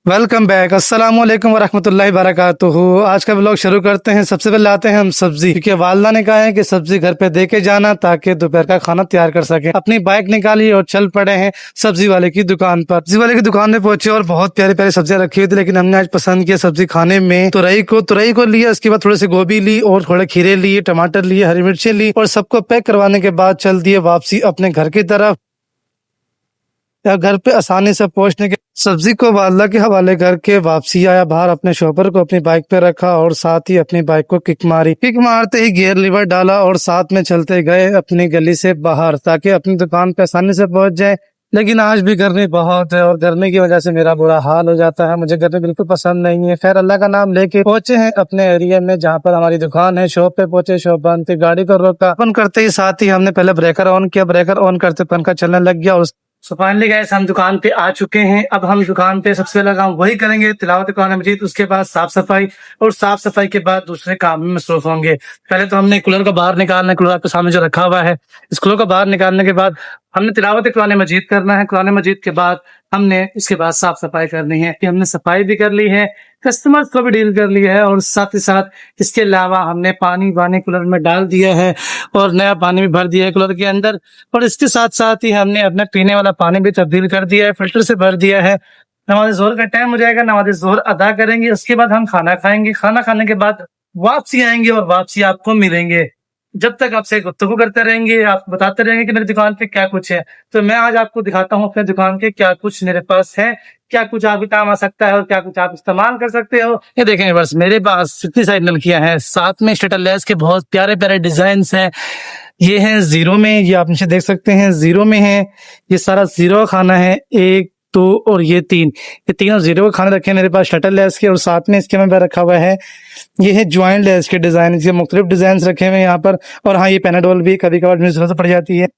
Welcome back. अस्सलाम वालेकुम वरहमतुल्लाहि वबरकातुहू। आज का ब्लॉग शुरू करते हैं। सबसे पहले आते हैं हम सब्जी, क्योंकि वालदा ने कहा है कि सब्जी घर पे दे के जाना ताकि दोपहर का खाना तैयार कर सके। अपनी बाइक निकाली और चल पड़े हैं सब्जी वाले की दुकान पर। सब्जी वाले की दुकान में पहुंचे और बहुत प्यारी प्यारी सब्जियां रखी हुई थी, लेकिन हमने आज पसंद किया सब्जी खाने में तुरई को लिया। उसके बाद थोड़ी सी गोभी ली और थोड़े खीरे लिए, टमाटर लिए, हरी मिर्ची ली और सबको पैक करवाने के बाद चल दिए वापसी अपने घर की तरफ। या घर पे आसानी से पहुंचने के सब्जी को वालदा के हवाले करके वापसी आया। बाहर अपने शॉपर को अपनी बाइक पे रखा और साथ ही अपनी बाइक को किक मारी। किक मारते ही गियर लीवर डाला और साथ में चलते गए अपनी गली से बाहर ताकि अपनी दुकान पे आसानी से पहुंच जाए। लेकिन आज भी गर्मी बहुत है और गर्मी की वजह से मेरा बुरा हाल हो जाता है। मुझे गर्मी बिल्कुल पसंद नहीं है। खैर अल्लाह का नाम लेके पहुंचे हैं अपने एरिया में जहाँ पर हमारी दुकान है। शॉप पे पहुंचे, शॉप बंद थी, गाड़ी को रोका। ओपन करते ही साथ ही हमने पहले ब्रेकर ऑन किया। ब्रेकर ऑन करते पंखा चलने लग गया। सो फाइनली गाइस हम दुकान पे आ चुके हैं। अब हम दुकान पे सबसे पहला काम वही करेंगे, तिलावत कुरान मजीद, उसके बाद साफ सफाई और साफ सफाई के बाद दूसरे काम में मसरूफ होंगे। पहले तो हमने कूलर को बाहर निकालना है। कूलर आपके सामने जो रखा हुआ है, इस कूलर को बाहर निकालने के बाद हमने तिलावत कुरान मजीद करना है। कुरान मजीद के बाद हमने इसके बाद साफ सफाई करनी है। कि हमने सफाई भी कर ली है, कस्टमर्स को भी डील कर लिया है और साथ ही साथ इसके अलावा हमने पानी कूलर में डाल दिया है और नया पानी भी भर दिया है कूलर के अंदर। और इसके साथ साथ ही हमने अपना पीने वाला पानी भी तब्दील कर दिया है, फिल्टर से भर दिया है। नमाज जोहर का टाइम हो जाएगा, नमाज जोहर अदा करेंगे, उसके बाद हम खाना खाएंगे। खाना खाने के बाद वापसी आएंगे और वापसी आपको मिलेंगे। जब तक आपसे गुफ्तगू करते रहेंगे, आप बताते रहेंगे कि मेरी दुकान पे क्या कुछ है। तो मैं आज आपको दिखाता हूँ अपने दुकान के क्या कुछ मेरे पास है, क्या कुछ आपके काम आ सकता है और क्या कुछ आप इस्तेमाल कर सकते हो। ये देखें बस, मेरे पास इतनी सारी नलकियां हैं, साथ में स्टेटर लेस के बहुत प्यारे प्यारे डिजाइन हैं। ये है जीरो में, ये आप नीचे देख सकते हैं जीरो में है। ये सारा जीरो का खाना है, 1 2 और ये 3, ये तीनों जीरो के खाने रखे हैं मेरे पास शटर लेस के। और साथ में इसके में रखा हुआ है, ये है ज्वाइंट लेस के डिजाइन, इसके मुख्तलिफ डिजाइन रखे हुए हैं यहाँ पर। और हाँ, ये पेनाडोल भी कभी कभार मुझे जरूरत पड़ जाती है,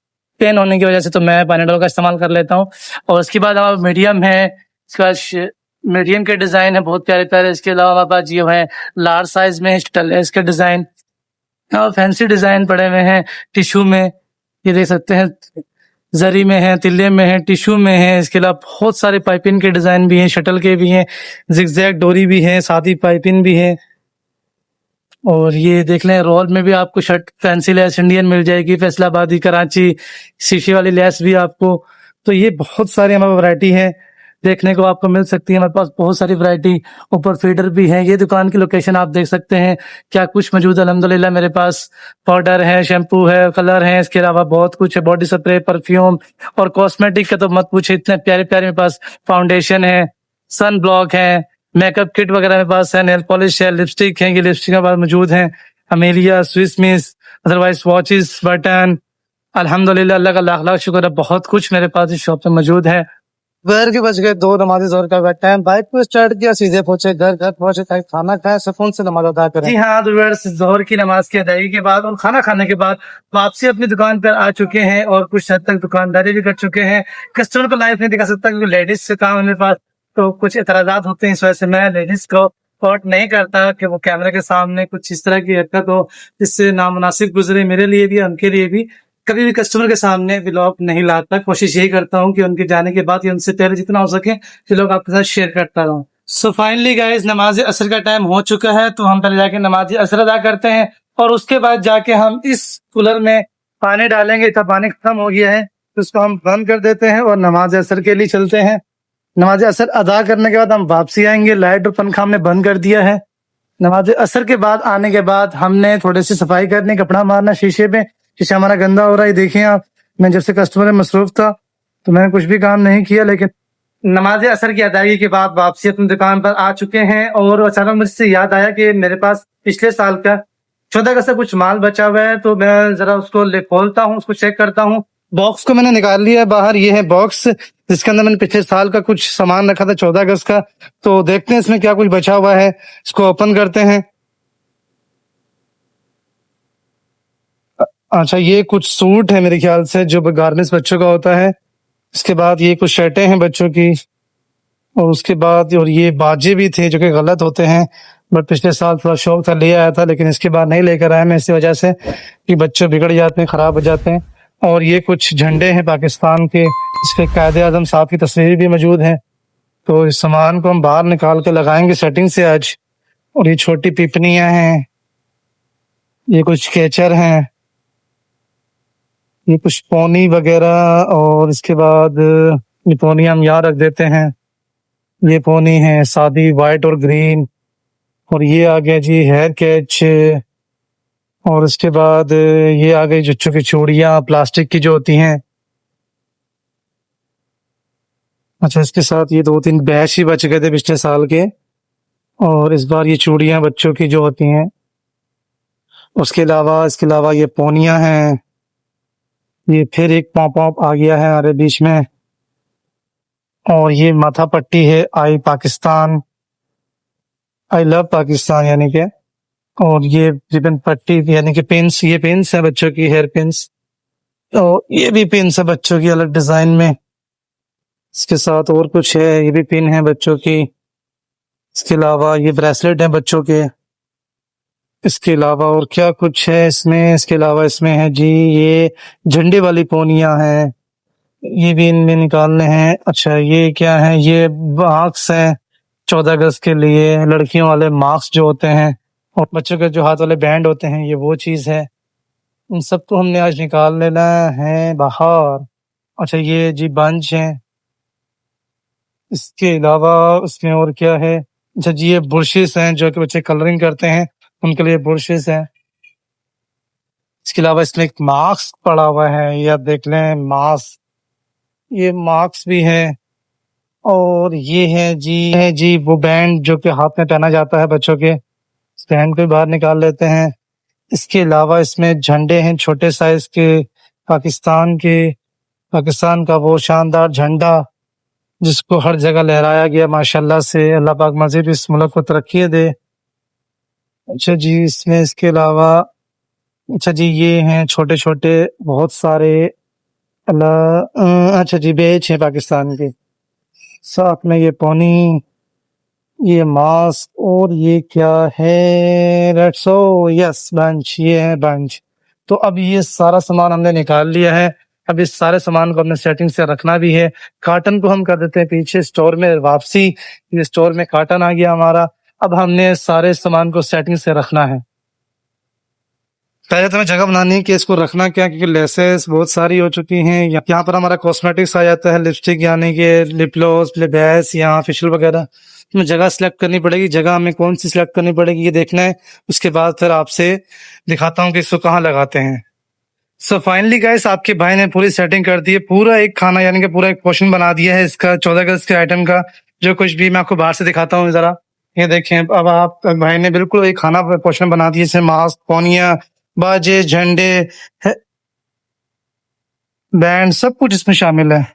पेन होने की वजह से, तो मैं पेनाडोल का इस्तेमाल कर लेता हूँ। और उसके बाद हमारा मीडियम है, इसका मीडियम के डिजाइन है बहुत प्यारे प्यारे। इसके अलावा हमारे पास ये है लार्ज साइज में शटर लेस के डिजाइन और फैंसी डिजाइन पड़े हुए हैं टिश्यू में। ये देख सकते हैं, जरी में है, तिल्ले में है, टिश्यू में है। इसके अलावा बहुत सारे पाइपिंग के डिजाइन भी हैं, शटल के भी हैं, जिगजैग डोरी भी है, साथ ही पाइपिंग भी है। और ये देख लें, रोल में भी आपको शर्ट फैंसी लेस इंडियन मिल जाएगी, फैसलाबादी, कराची, शीशे वाली लेस भी आपको। तो ये बहुत सारी हमारे वैरायटी है देखने को आपको मिल सकती है। हमारे पास बहुत सारी वैरायटी, ऊपर फीडर भी है। ये दुकान की लोकेशन आप देख सकते हैं, क्या कुछ मौजूद है। अल्हम्दुलिल्लाह मेरे पास पाउडर है, शैम्पू है, कलर है, इसके अलावा बहुत कुछ है, बॉडी स्प्रे, परफ्यूम और कॉस्मेटिक का तो मत पूछे, इतने प्यारे प्यारे मेरे पास फाउंडेशन है, सन ब्लॉक है, मेकअप किट वगैरह मेरे पास है, नेल पॉलिश है, लिपस्टिक है, ये लिपस्टिक मेरे पास मौजूद है, Amelia, Swiss miss, otherwise watches, button. अल्हम्दुलिल्लाह अल्लाह का लाख लाख शुक्र है, बहुत कुछ मेरे पास इस शॉप पे मौजूद है। दोपहर के बज गए 2, नमाज़ जोहर का टाइम। बाइक पे स्टार्ट किया, सीधे पहुंचे घर पहुंचे ताकि खाना खाए, सुकून से नमाज अदा करें। जी हाँ, दोपहर जोहर की नमाज की अदायगी के बाद और खाना खाने के बाद वापसी अपनी दुकान पर आ चुके हैं और कुछ हद तक दुकानदारी भी कर चुके हैं। कस्टमर को लाइव नहीं दिखा सकता क्योंकि लेडीज से काम है मेरे पास, तो कुछ एतराजात होते हैं, इस वजह से मैं लेडीज को सपोर्ट नहीं करता कि वो कैमरे के सामने कुछ इस तरह की हरकत हो जिससे नामुनासिब गुजरे मेरे लिए भी, उनके लिए भी। कभी भी कस्टमर के सामने व्लॉग नहीं लाता, कोशिश यही करता हूँ कि उनके जाने के बाद या उनसे पहले जितना हो सके व्लॉग आपके साथ शेयर करता रहूँ। सो फाइनली गाइस, नमाज असर का टाइम हो चुका है, तो हम पहले जाके नमाज असर अदा करते हैं और उसके बाद जाके हम इस कूलर में पानी डालेंगे। इतना पानी खत्म हो गया है तो उसको हम बंद कर देते हैं और नमाज असर के लिए चलते हैं। नमाज असर अदा करने के बाद हम वापसी आएंगे। लाइट और पंखा हमने बंद कर दिया है। नमाज असर के बाद आने के बाद हमने थोड़ी सी सफाई करनी, कपड़ा मारना शीशे पे, शीशा हमारा गंदा हो रहा है। देखिए आप, मैं जब से कस्टमर में मसरूफ था तो मैंने कुछ भी काम नहीं किया, लेकिन नमाज असर की अदायगी के बाद वापसी अपनी दुकान पर आ चुके हैं। और अचानक मुझसे याद आया कि मेरे पास पिछले साल का 14 अगस्त से कुछ माल बचा हुआ है, तो मैं जरा उसको खोलता हूँ, उसको चेक करता हूँ। बॉक्स को मैंने निकाल लिया है बाहर। ये है बॉक्स जिसके अंदर मैंने पिछले साल का कुछ सामान रखा था 14 अगस्त का। तो देखते हैं इसमें क्या कुछ बचा हुआ है। इसको ओपन करते हैं। अच्छा, ये कुछ सूट है मेरे ख्याल से जो गारमेंट्स बच्चों का होता है। इसके बाद ये कुछ शर्टें हैं बच्चों की, और उसके बाद और ये बाजे भी थे जो कि गलत होते हैं, बट पिछले साल थोड़ा शौक था, ले आया था, लेकिन इसके बाद नहीं लेकर आया मैं इसी वजह से कि बच्चे बिगड़ जाते हैं, खराब हो जाते हैं। और ये कुछ झंडे हैं पाकिस्तान के, इस पे कायदे आजम साहब की तस्वीर भी मौजूद है। तो इस सामान को हम बाहर निकाल के लगाएंगे सेटिंग से आज। और ये छोटी पिपनियां हैं, ये कुछ केचर हैं, ये कुछ पोनी वगैरह। और इसके बाद ये पोनी हम यहाँ रख देते हैं। ये पोनी है सादी वाइट और ग्रीन। और ये आ गया जी हेयर कैच। और इसके बाद ये आ गई जुच्चों की चूड़ियाँ प्लास्टिक की जो होती हैं। अच्छा, इसके साथ ये 2-3 बैच ही बच गए थे पिछले साल के। और इस बार ये चूड़ियाँ बच्चों की जो होती हैं। इसके अलावा ये पोनियाँ हैं। ये फिर एक पॉप आ गया है हमारे बीच में। और ये माथा पट्टी है आई पाकिस्तान, आई लव पाकिस्तान यानी के। और ये रिबन पट्टी यानी कि पिंस, ये पिंस है बच्चों की, हेयर पिंस। और ये भी पिंस है बच्चों की अलग डिजाइन में। इसके साथ और कुछ है, ये भी पिन है बच्चों की। इसके अलावा ये ब्रेसलेट है बच्चों के। इसके अलावा और क्या कुछ है इसमें? इसके अलावा इसमें है जी ये झंडे वाली पोनियां हैं, ये भी इनमें निकालने हैं। अच्छा, ये क्या है? ये मार्क्स हैं 14 अगस्त के लिए, लड़कियों वाले मार्क्स जो होते हैं। और बच्चों के जो हाथ वाले बैंड होते हैं, ये वो चीज है। इन सबको हमने आज निकाल लेना है बाहर। अच्छा, ये जी बंच है। इसके अलावा उसमें और क्या है? अच्छा जी, ये ब्रशेस हैं जो कि बच्चे कलरिंग करते हैं, उनके लिए ब्रशेस हैं। इसके अलावा इसमें एक मास्क पड़ा हुआ है, ये आप देख लें मास्क, ये मास्क भी है। और ये है जी वो बैंड जो कि हाथ में पहना जाता है बच्चों के, इस बैंड को बाहर निकाल लेते हैं। इसके अलावा इसमें झंडे हैं छोटे साइज के, पाकिस्तान का वो शानदार झंडा जिसको हर जगह लहराया गया माशाल्लाह से। अल्लाह पाक मजीद इस मुल्क को तरक्की दे। अच्छा जी, इसमें इसके अलावा अच्छा जी ये हैं छोटे छोटे बहुत सारे अच्छा जी बेच है पाकिस्तान के। साथ में ये पोनी, ये मास्क, और ये क्या है? लेट्स यस बंच, ये है बंच। तो अब ये सारा सामान हमने निकाल लिया है। अब इस सारे सामान को हमने सेटिंग से रखना भी है। कार्टन को हम कर देते हैं पीछे स्टोर में वापसी। ये स्टोर में कार्टन आ गया हमारा। अब हमने सारे सामान को सेटिंग से रखना है। पहले तो हमें जगह बनानी है कि इसको रखना क्या, क्योंकि लेसेस बहुत सारी हो चुकी हैं। यहाँ पर हमारा कॉस्मेटिक्स आ जाता है, लिपस्टिक यानी कि लिप ग्लॉस, लिप बेस या फेशियल वगैरह। हमें जगह सिलेक्ट करनी पड़ेगी। जगह हमें कौन सी सिलेक्ट करनी पड़ेगी ये देखना है। उसके बाद फिर आपसे दिखाता हूँ कि इसको कहाँ लगाते हैं। सो फाइनली गाइस, आपके भाई ने पूरी सेटिंग कर दी है। पूरा एक खाना यानी कि पूरा एक पोर्शन बना दिया है इसका 14 अगस्त के आइटम का। जो कुछ भी मैं आपको बाहर से दिखाता हूँ जरा, ये देखें। अब आप भाई ने बिल्कुल एक खाना पोर्शन बना दिया, इसमें मास्क, पौनिया, बाजे, झंडे, बैंड, सब कुछ इसमें शामिल है।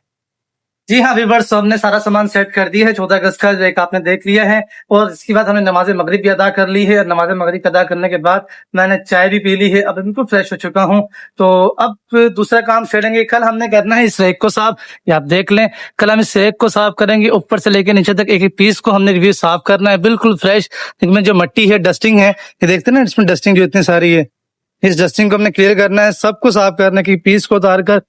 जी हाँ व्यूअर्स, हमने सारा सामान सेट कर दिया है। 14 अगस्त का एक आपने देख लिया है। और इसके बाद हमने नमाज मगरिब भी अदा कर ली है। नमाज मगरिब अदा करने के बाद मैंने चाय भी पी ली है। अब बिल्कुल फ्रेश हो चुका हूँ। तो अब दूसरा काम छेड़ेंगे। कल हमने करना है इस रैक को साफ, ये आप देख लें। कल हम इस रैक को साफ करेंगे, ऊपर से लेकर नीचे तक एक एक पीस को हमने रिव्यू साफ करना है, बिल्कुल फ्रेश। इसमें जो मट्टी है, डस्टिंग है, ये देखते हैं ना, इसमें डस्टिंग जो इतनी सारी है, इस डस्टिंग को हमने क्लियर करना है। सबको साफ करना है, पीस को उतार कर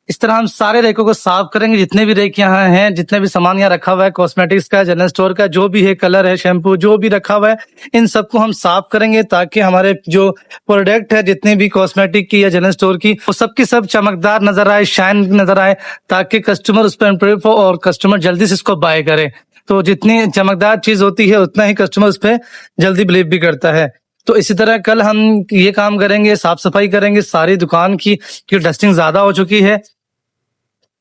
इस तरह हम सारे रैकों को साफ करेंगे। जितने भी रैक यहाँ हैं, जितने भी सामान यहाँ रखा हुआ है, कॉस्मेटिक्स का, जनरल स्टोर का, जो भी है, कलर है, शैम्पू, जो भी रखा हुआ है, इन सबको हम साफ करेंगे ताकि हमारे जो प्रोडक्ट है, जितने भी कॉस्मेटिक की या जनरल स्टोर की, वो सबकी सब चमकदार नजर आए, शाइन नजर आए, ताकि कस्टमर उस पर इम्प्रूव हो और कस्टमर जल्दी से इसको बाय करे। तो जितनी चमकदार चीज होती है उतना ही कस्टमर उस पर जल्दी बिलीव भी करता है। तो इसी तरह कल हम ये काम करेंगे, साफ सफाई करेंगे सारी दुकान की, क्योंकि डस्टिंग ज्यादा हो चुकी है।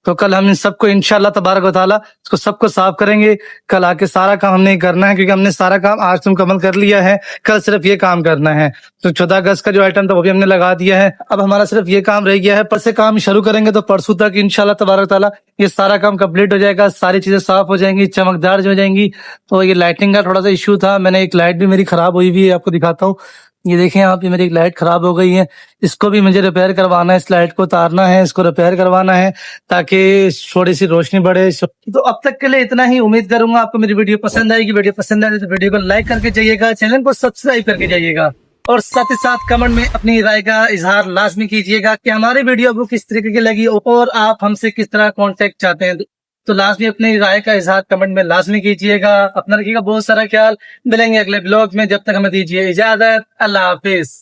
तो कल हम इन सबको इंशाल्लाह तबारक व तआला इसको सबको साफ करेंगे। कल आके सारा काम हमने करना है, क्योंकि हमने सारा काम आज तो मुकम्मल कर लिया है। कल सिर्फ ये काम करना है। तो 14 अगस्त का जो आइटम था वो भी हमने लगा दिया है। अब हमारा सिर्फ ये काम रह गया है। पर से काम शुरू करेंगे तो परसों तक इंशाल्लाह तबारक व तआला ये सारा काम कंप्लीट हो जाएगा। सारी चीजें साफ हो जाएंगी, चमकदार हो जाएंगी। तो ये लाइटिंग का थोड़ा सा इश्यू था, मैंने एक लाइट भी मेरी खराब हुई हुई है, आपको दिखाता हूँ। ये देखें आप, ये मेरी एक लाइट खराब हो गई है, इसको भी मुझे रिपेयर करवाना है। इस लाइट को उतारना है, इसको रिपेयर करवाना है ताकि थोड़ी सी रोशनी बढ़े। तो अब तक के लिए इतना ही। उम्मीद करूंगा आपको मेरी वीडियो पसंद आएगी। वीडियो पसंद आए तो वीडियो को लाइक करके जाइएगा, चैनल को सब्सक्राइब करके जाइएगा, और साथ ही साथ कमेंट में अपनी राय का इजहार लाजमी कीजिएगा कि हमारी वीडियो आपको किस तरीके की लगी और आप हमसे किस तरह कांटेक्ट चाहते हैं। तो लाजमी अपनी राय का इजहार कमेंट में लाजमी कीजिएगा। अपना रखिएगा बहुत सारा ख्याल। मिलेंगे अगले ब्लॉग में, जब तक हमें दीजिए इजाजत। अल्लाह हाफिज।